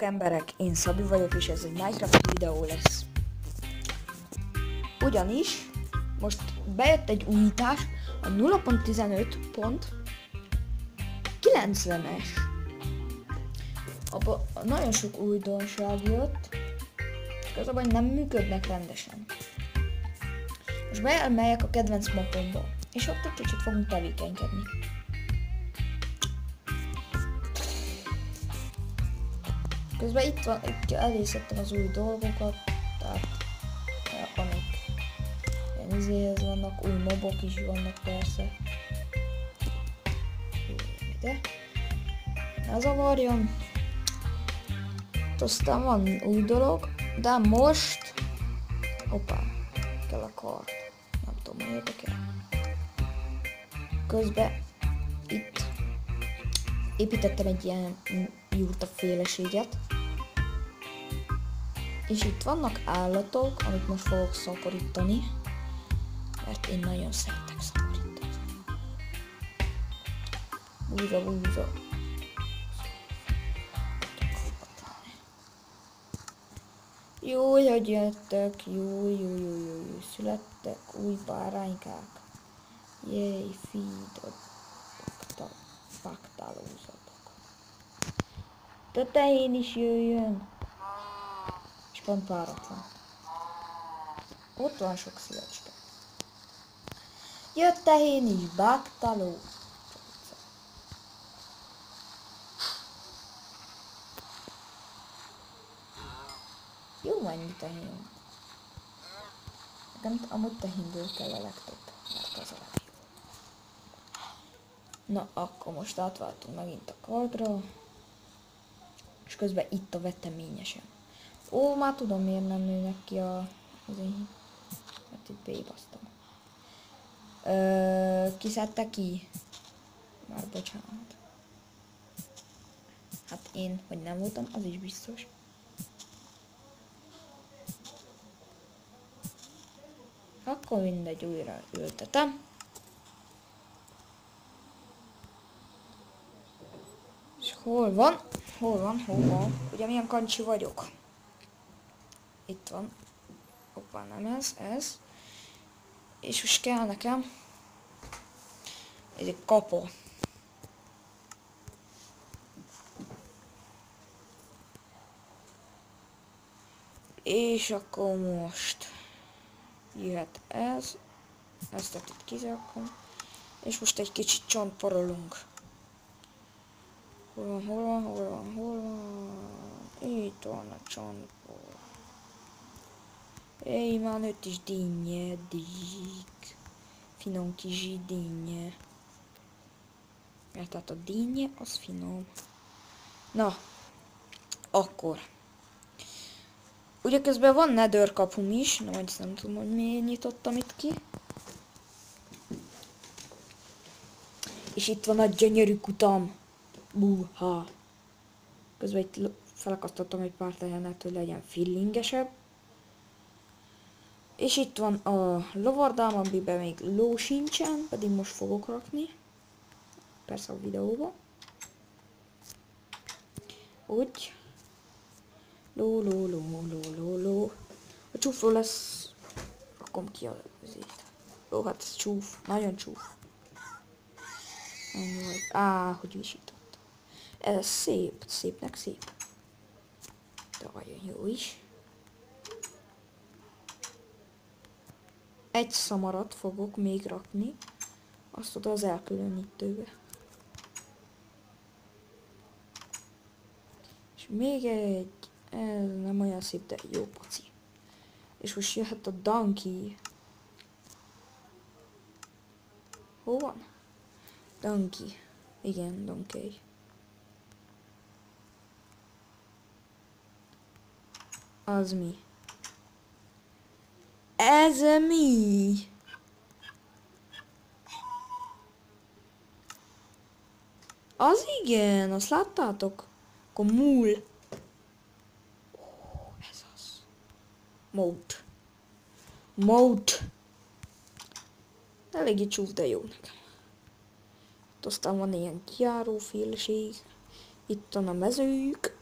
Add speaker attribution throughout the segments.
Speaker 1: Emberek, én Szabi vagyok, és ez egy Minecraft videó lesz. Ugyanis most bejött egy újítás, a 0.15.90-es. Abba nagyon sok újdonság jött, igazából nem működnek rendesen. Most beelmegyek a kedvenc mapomba, és ott egy kicsit fogunk tevékenykedni. Közben itt elvészettem az új dolgokat, tehát amik ilyen izéhez vannak, új mobok is vannak persze. Ide. Ne zavarjon. Aztán van új dolog, de most... Hoppá, kell a kart. Nem tudom, hogy érdekel. Közben itt építettem egy ilyen jurta féleséget. És itt vannak állatok, amit most fogok szaporítani, mert én nagyon szeretek szaporítani. Búza. Jó, hogy jöttek, jó, születtek új báránykák. Jéj, feed a baktálózatok. Tetején is jöjjön. És pont páratlan. Ott van sok szívecske. Jött tehén is, baktaló. Jó mennyi tehén. Nekem amúgy tehénből kell a legtöbb, mert az a legjobb. Na, akkor most átváltunk megint a kardra. És közben itt a veteményesen. Ó, már tudom, miért nem nőnek ki azért, mert itt bébasztam. Kiszedte ki? Már bocsánat. Hát én, hogy nem voltam, az is biztos. Akkor mindegy, újra ültetem. És hol van? Ugye milyen kancsi vagyok? Itt van. Hoppá, nem ez. És most kell nekem ez egy kapo. És akkor most jöhet ez. Ezt itt kizrakom. És most egy kicsit csontporolunk. Hol van? Itt van a csontpor. Éj, már nőtt is dinnye, finom kis dinnye. Mert tehát a dinnye, az finom. Na, akkor. Ugye közben van nether kapum is, na majd nem tudom, hogy miért nyitottam itt ki. És itt van a gyönyörű kutam. Búha. Közben itt felakasztottam egy pár tehenet, hogy legyen feelingesebb. És itt van a lovardám, amiben még ló sincsen, pedig most fogok rakni. Persze a videóba. Úgy. Ló. A csúfról lesz... Rakom ki a vizét. Ó, hát ez csúf. Nagyon csúf. Hogy visított. Ez szép. Szépnek szép. De nagyon jó is. Egy szamarat fogok még rakni, azt oda az elkülönítőbe. És még egy, ez nem olyan szép, de jó paci. És most jöhet a donkey. Hol van? Donkey. Igen, donkey. Az mi? Ez mi? Az igen, azt láttátok? Akkor mul. Ez az. Mode. Eléggé csúf, de jó nekem. Aztán van ilyen kijáróféleség. Itt van a mezők.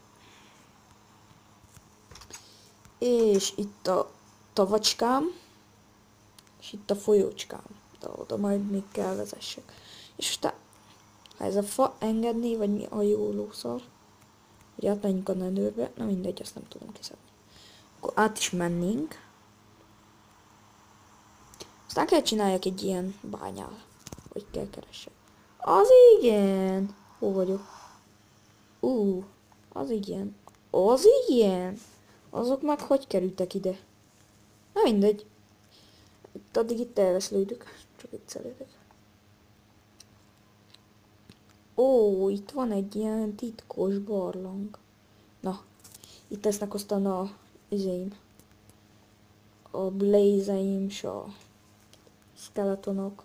Speaker 1: És itt a tavacskám, és itt a folyócskám. De oda majd még kell vezessek. És aztán, ha ez a fa engedné, vagy mi a jó lószar, hogy átmenjünk a nedőrbe, na mindegy, azt nem tudom kiszedni. Akkor át is mennénk. Aztán kell csináljak egy ilyen bányát, hogy kell keressek. Az igen! Hol vagyok? Az igen. Az igen! Azok meg hogy kerültek ide? Na mindegy. Addig itt elveszlődök. Csak viccelődök. Itt van egy ilyen titkos barlang. Na, itt lesznek aztán a izéim. A blazeim, s a skeletonok,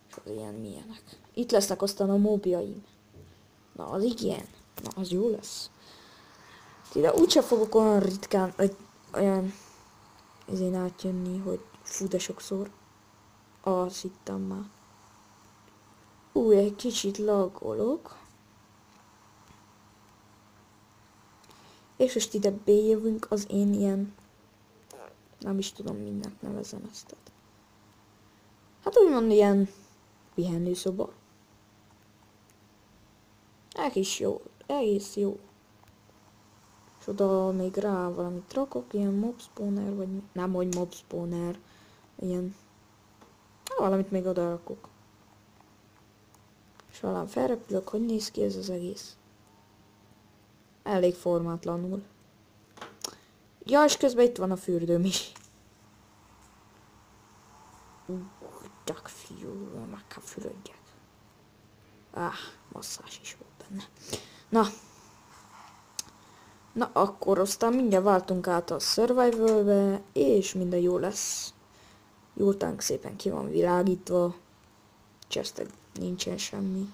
Speaker 1: és az ilyen milyenek. Itt lesznek aztán a mobjaim. Na, az igen. Na, az jó lesz. Ide úgyse fogok olyan ritkán, olyan izén átjönni, hogy fú, de sokszor. Azt hittem már. Egy kicsit laggolok. És most ide bejövünk az én ilyen, nem is tudom, mindent nevezem ezt. Hát úgymond ilyen pihenőszoba. Egész jó, egész jó. És oda még rá valamit rakok, ilyen mob spawner, vagy nem, hogy mob spawner, ilyen, valamit még oda rakok. És valami felrepülök, hogy néz ki ez az egész. Elég formátlanul. Ja, és közben itt van a fürdőm is. Csak fiú, meg kell fürödjek. Masszás is volt benne. Na, akkor aztán mindjárt váltunk át a survival-be, és minden jó lesz. Jóltánk szépen ki van világítva. Chestek nincsen semmi.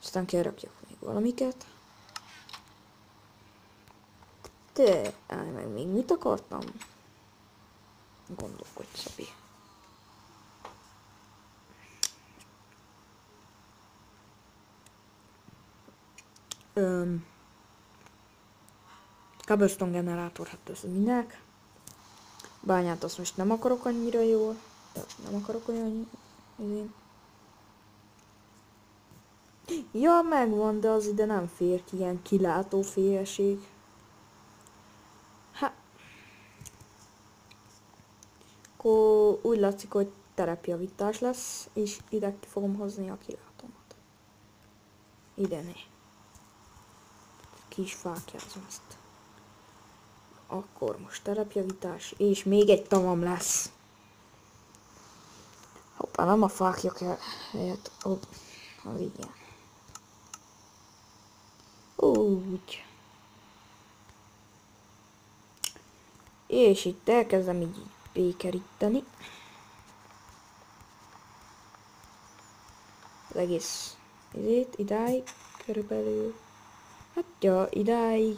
Speaker 1: Aztán kell rakjak még valamiket. De, meg még mit akartam? Gondolkodj, Szabi. Cobblestone generátor, hát ez minek? Bányát azt most nem akarok annyira jól. Nem akarok olyan izén. Ja, megvan, de az ide nem fér ki, ilyen kilátó félség. Akkor úgy látszik, hogy terepjavítás lesz, és ide ki fogom hozni a kilátómat. Ide ne. Ki is fákjázom ezt. Akkor most terepjavítás, és még egy tavam lesz. Hoppá, nem a fákja kell helyett. Az igen. Úgy. És itt elkezdem így békeríteni. Az egész izét idáig körülbelül. Hát ja, idáig.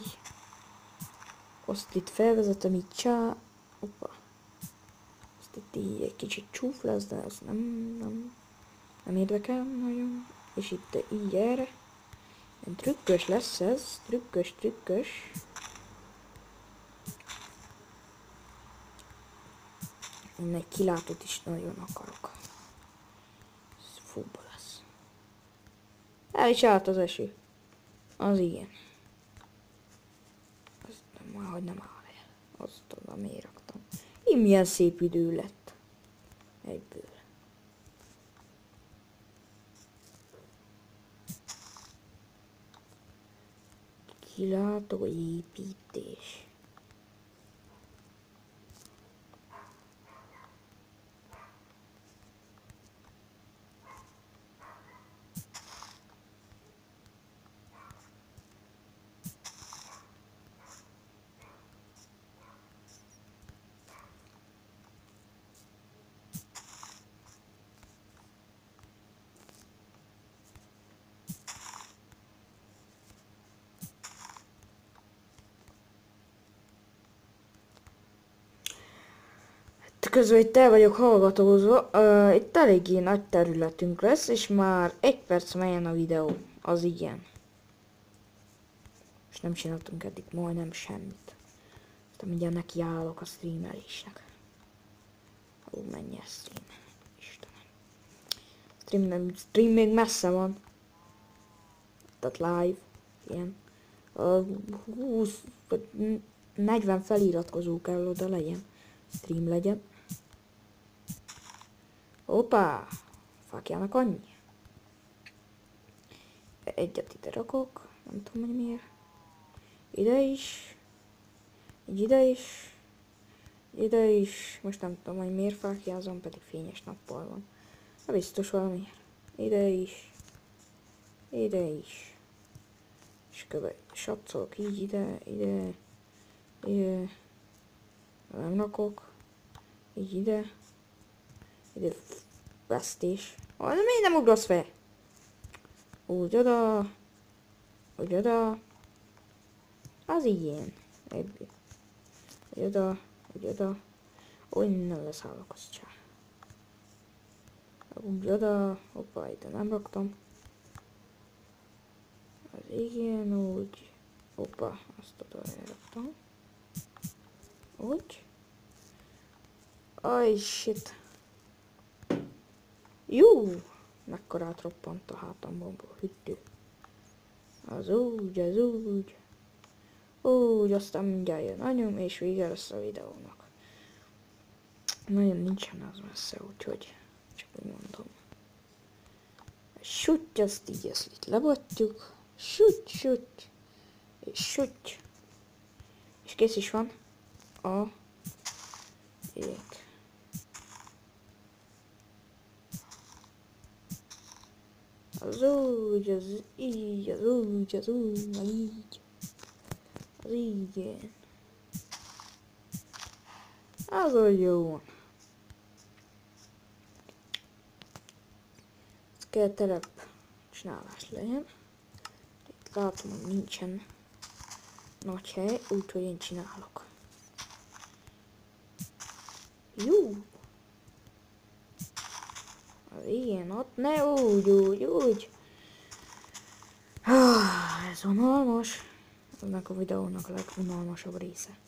Speaker 1: Azt itt felvezetem így csá. Hoppa. Azt itt így egy kicsit csúf lesz, de az nem érdekel nagyon. És itt így erre. Ilyen trükkös lesz ez. Trükkös. Én egy kilátót is nagyon akarok. Ez fúba lesz. El is állt az eső. Az igen. Azt nem, hogy nem áll el. Azt tudom, miért raktam. Én milyen szép idő lett. Egyből. Kilátó építés. Közben itt el vagyok hallgatózva, itt eléggé nagy területünk lesz, és már 1 perc melyen a videó, az igen. És nem csináltunk eddig majdnem semmit. Mindjárt nekiállok a streamelésnek. Ó, mennyi a stream. Istenem. Stream még messze van. Tehát live. Ilyen. 20 vagy 40 feliratkozó kell oda legyen. Stream legyen. Hoppá! Fákjának annyi. Egyet ide rakok. Nem tudom, hogy miért. Ide is. Így ide is. Ide is. Most nem tudom, hogy miért fákjázom, pedig fényes nappal van. Na biztos valamiért. Ide is. Ide is. És satszolok így ide. Nem rakok. Így ide. Ide vesztés. Miért nem ugrasz fel? Úgy oda. Úgy oda. Az ilyen. Ebből. Úgy oda. Úgy oda. Ó, innen leszállok, azt csá. Úgy oda. Hoppá, ide nem raktam. Az igen, úgy. Hoppá, azt oda elraktam. Úgy. Aj, shit. Jó! Mekkorát roppant a hátamból, hüttő. Az úgy, az úgy. Úgy, aztán mindjárt jön anyum, és vége lesz a videónak. Nagyon nincsen az messze, úgyhogy csak úgy mondom. Sütty, azt így ezt itt lebottjuk. Sütty. És sütty. És kész is van a ég. Az úgy, az így, az úgy, az úgy, meg így. Az igen. Az olyan jó van. Ez kell terep csinálás legyen. Itt látom, hogy nincsen nagy hely, úgyhogy én csinálok. Jó! Az igen, ott ne úgy. Ez unalmas. Ennek a videónak a legunalmasabb része.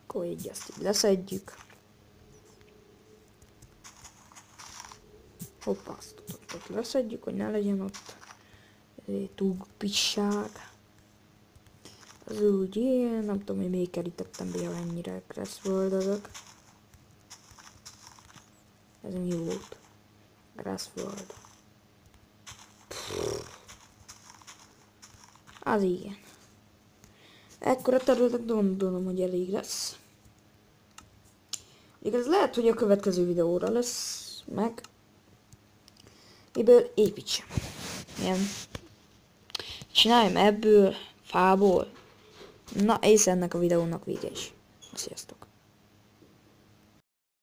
Speaker 1: Akkor így ezt így leszedjük. Hoppá, azt ott leszedjük, hogy ne legyen ott túl pisság. Az úgy ilyen, nem tudom, hogy még kerítettem be ennyire Grassworld-özök. Ez mi volt? Grassworld. Az igen. Ekkora területek gondolom, hogy elég lesz. Igaz, lehet, hogy a következő videóra lesz meg. Miből építsem. Ilyen. Csináljam ebből, fából. Na, és ennek a videónak vége is. Sziasztok!